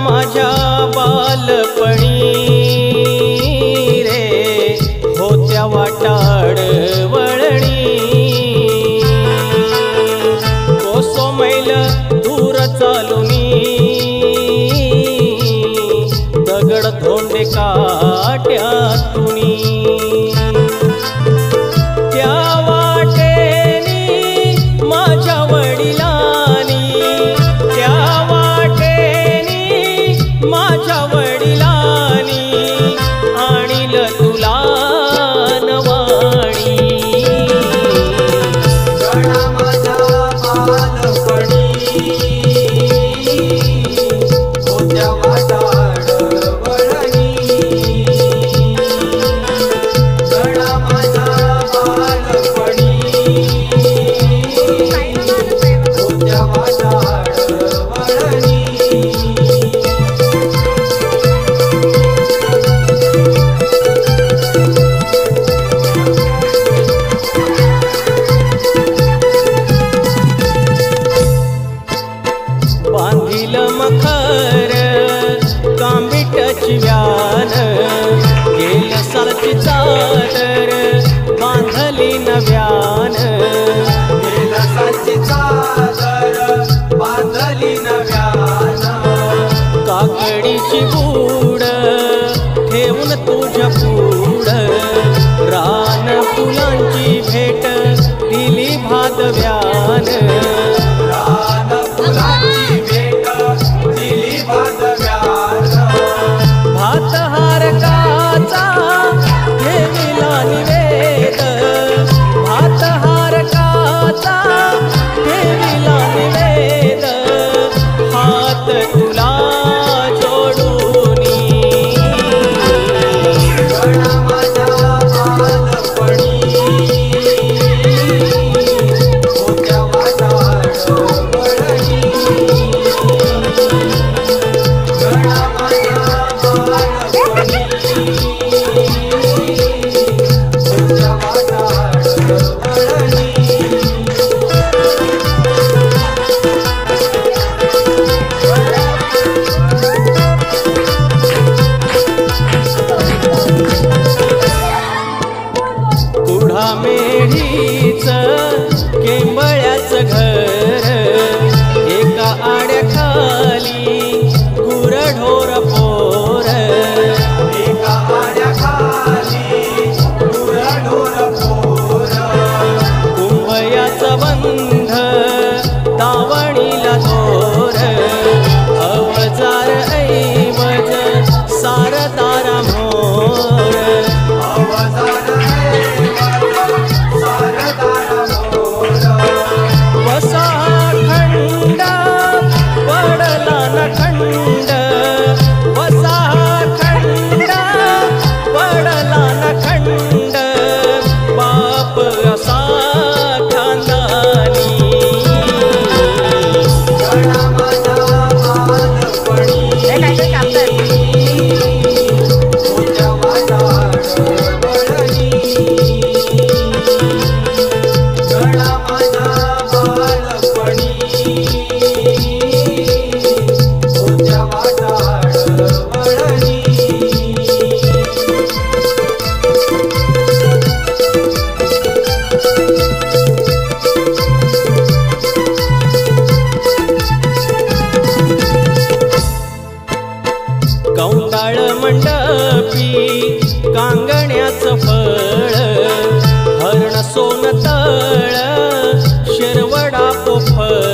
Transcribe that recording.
माझ्या बालपणी रे होत्या वाटाड वळणी कोसो मैल दूर चालुनी दगड धोंडे काट्यातुनी त्या वाटेनी माझ्या वडिलांनी त्या वाटेनी माझ्या वडिलांनी आणील तुला नवाणी गणा माझा बालपणी होत्या वाटाड वळणी गणा माझा बालपणी होत्या वाटाड वळणी बांधिल मखर कांबिटची व्यान गेल सारखी चादर बांधली नव्यान साची चादर बांधली नव्यान काकडीची बूड ठेवून तुझ्या पुढ रान फुलांची भेट दिली भादव्यान रान फुलांची भेट दिली भादव्यान भात हारकाचा ठेविला निवेद भात हारकाचा ठेविला निवेद हात तुला जोडूनी गणा माझा बालपणी होत्या वाटाड वळणी गणा माझा बालपणी होत्या वाटाड वळणी पुढा मेढीच केंबळ्याचं घर एका आड्याखाली गुरढोर पोर एका आड्याखाली गुरढोर पोर कुंभयाचा बंध दावणीला दोर अवजार ऐवज सारदारा मोर अवजार सारदारा मोर वसा खंड पडला न खंड वसा खंड पडला न खंड बाप असा खानदानी गणा माझा बालपणी होत्या वाटाड वळणी गणा माझा बालपणी होत्या वाटाड वळणी कौंडाळ मंडपी कांगण्याचं फळ हरण सोन तळ शिरवडा पोफळ